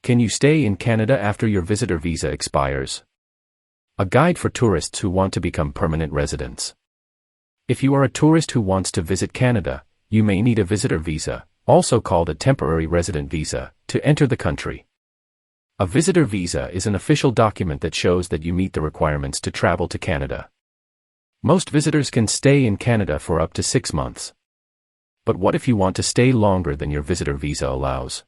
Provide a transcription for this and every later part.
Can you stay in Canada after your visitor visa expires? A guide for tourists who want to become permanent residents. If you are a tourist who wants to visit Canada, you may need a visitor visa, also called a temporary resident visa, to enter the country. A visitor visa is an official document that shows that you meet the requirements to travel to Canada. Most visitors can stay in Canada for up to 6 months. But what if you want to stay longer than your visitor visa allows?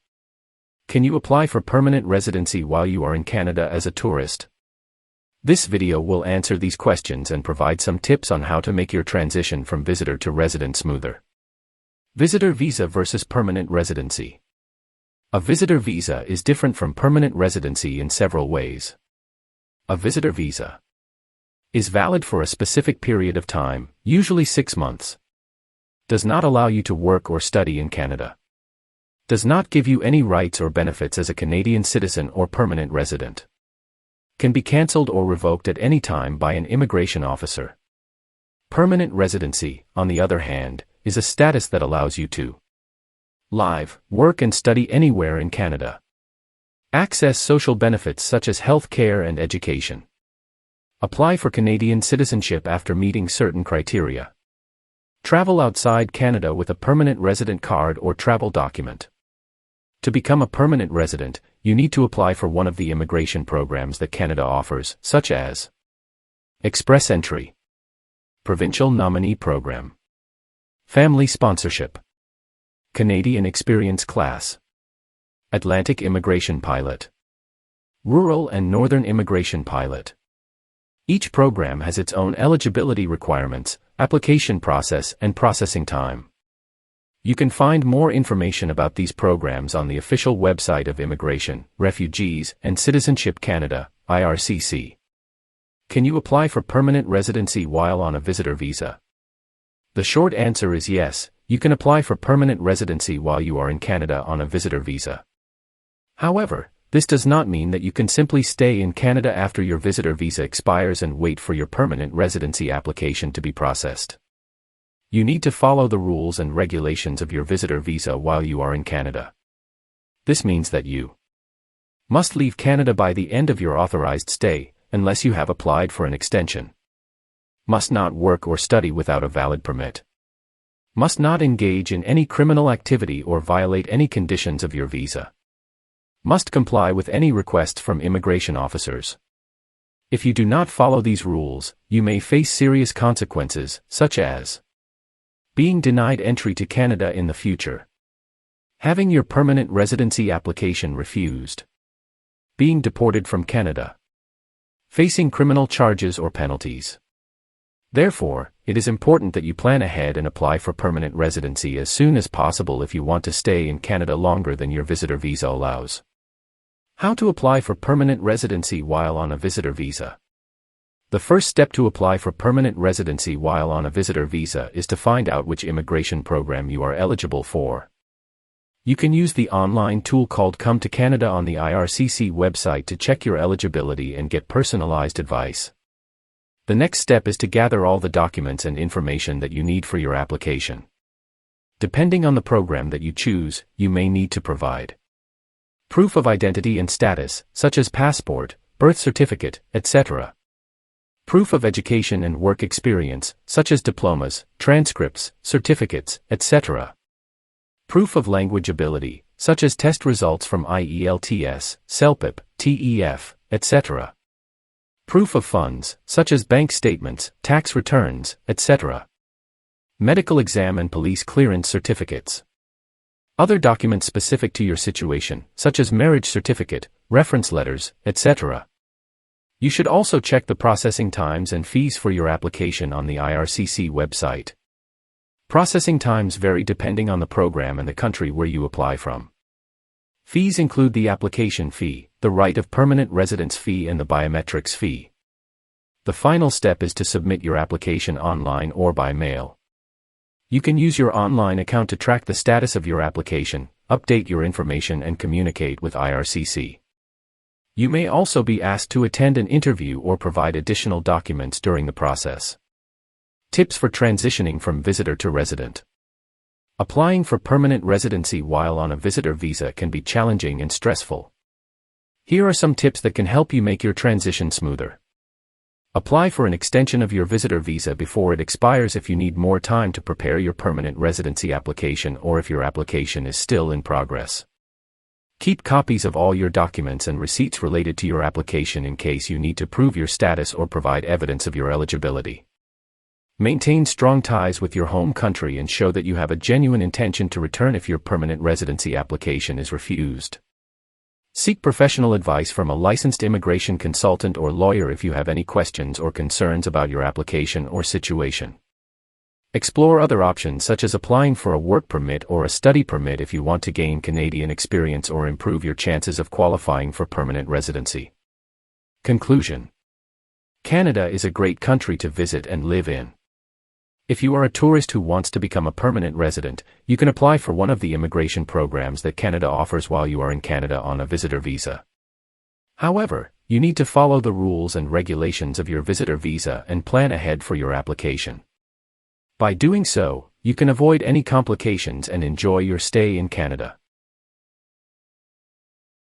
Can you apply for permanent residency while you are in Canada as a tourist? This video will answer these questions and provide some tips on how to make your transition from visitor to resident smoother. Visitor visa versus permanent residency. A visitor visa is different from permanent residency in several ways. A visitor visa is valid for a specific period of time, usually 6 months. Does not allow you to work or study in Canada. Does not give you any rights or benefits as a Canadian citizen or permanent resident. Can be cancelled or revoked at any time by an immigration officer. Permanent residency, on the other hand, is a status that allows you to live, work and study anywhere in Canada. Access social benefits such as health care and education. Apply for Canadian citizenship after meeting certain criteria. Travel outside Canada with a permanent resident card or travel document. To become a permanent resident, you need to apply for one of the immigration programs that Canada offers, such as Express Entry, Provincial Nominee Program, Family Sponsorship, Canadian Experience Class, Atlantic Immigration Pilot, Rural and Northern Immigration Pilot. Each program has its own eligibility requirements, application process and processing time. You can find more information about these programs on the official website of Immigration, Refugees, and Citizenship Canada, IRCC. Can you apply for permanent residency while on a visitor visa? The short answer is yes, you can apply for permanent residency while you are in Canada on a visitor visa. However, this does not mean that you can simply stay in Canada after your visitor visa expires and wait for your permanent residency application to be processed. You need to follow the rules and regulations of your visitor visa while you are in Canada. This means that you must leave Canada by the end of your authorized stay, unless you have applied for an extension. Must not work or study without a valid permit. Must not engage in any criminal activity or violate any conditions of your visa. Must comply with any requests from immigration officers. If you do not follow these rules, you may face serious consequences, such as being denied entry to Canada in the future, having your permanent residency application refused, being deported from Canada, facing criminal charges or penalties. Therefore, it is important that you plan ahead and apply for permanent residency as soon as possible if you want to stay in Canada longer than your visitor visa allows. How to apply for permanent residency while on a visitor visa. The first step to apply for permanent residency while on a visitor visa is to find out which immigration program you are eligible for. You can use the online tool called Come to Canada on the IRCC website to check your eligibility and get personalized advice. The next step is to gather all the documents and information that you need for your application. Depending on the program that you choose, you may need to provide proof of identity and status, such as passport, birth certificate, etc. Proof of education and work experience, such as diplomas, transcripts, certificates, etc. Proof of language ability, such as test results from IELTS, CELPIP, TEF, etc. Proof of funds, such as bank statements, tax returns, etc. Medical exam and police clearance certificates. Other documents specific to your situation, such as marriage certificate, reference letters, etc. You should also check the processing times and fees for your application on the IRCC website. Processing times vary depending on the program and the country where you apply from. Fees include the application fee, the right of permanent residence fee and the biometrics fee. The final step is to submit your application online or by mail. You can use your online account to track the status of your application, update your information and communicate with IRCC. You may also be asked to attend an interview or provide additional documents during the process. Tips for transitioning from visitor to resident. Applying for permanent residency while on a visitor visa can be challenging and stressful. Here are some tips that can help you make your transition smoother. Apply for an extension of your visitor visa before it expires if you need more time to prepare your permanent residency application or if your application is still in progress. Keep copies of all your documents and receipts related to your application in case you need to prove your status or provide evidence of your eligibility. Maintain strong ties with your home country and show that you have a genuine intention to return if your permanent residency application is refused. Seek professional advice from a licensed immigration consultant or lawyer if you have any questions or concerns about your application or situation. Explore other options such as applying for a work permit or a study permit if you want to gain Canadian experience or improve your chances of qualifying for permanent residency. Conclusion: Canada is a great country to visit and live in. If you are a tourist who wants to become a permanent resident, you can apply for one of the immigration programs that Canada offers while you are in Canada on a visitor visa. However, you need to follow the rules and regulations of your visitor visa and plan ahead for your application. By doing so, you can avoid any complications and enjoy your stay in Canada.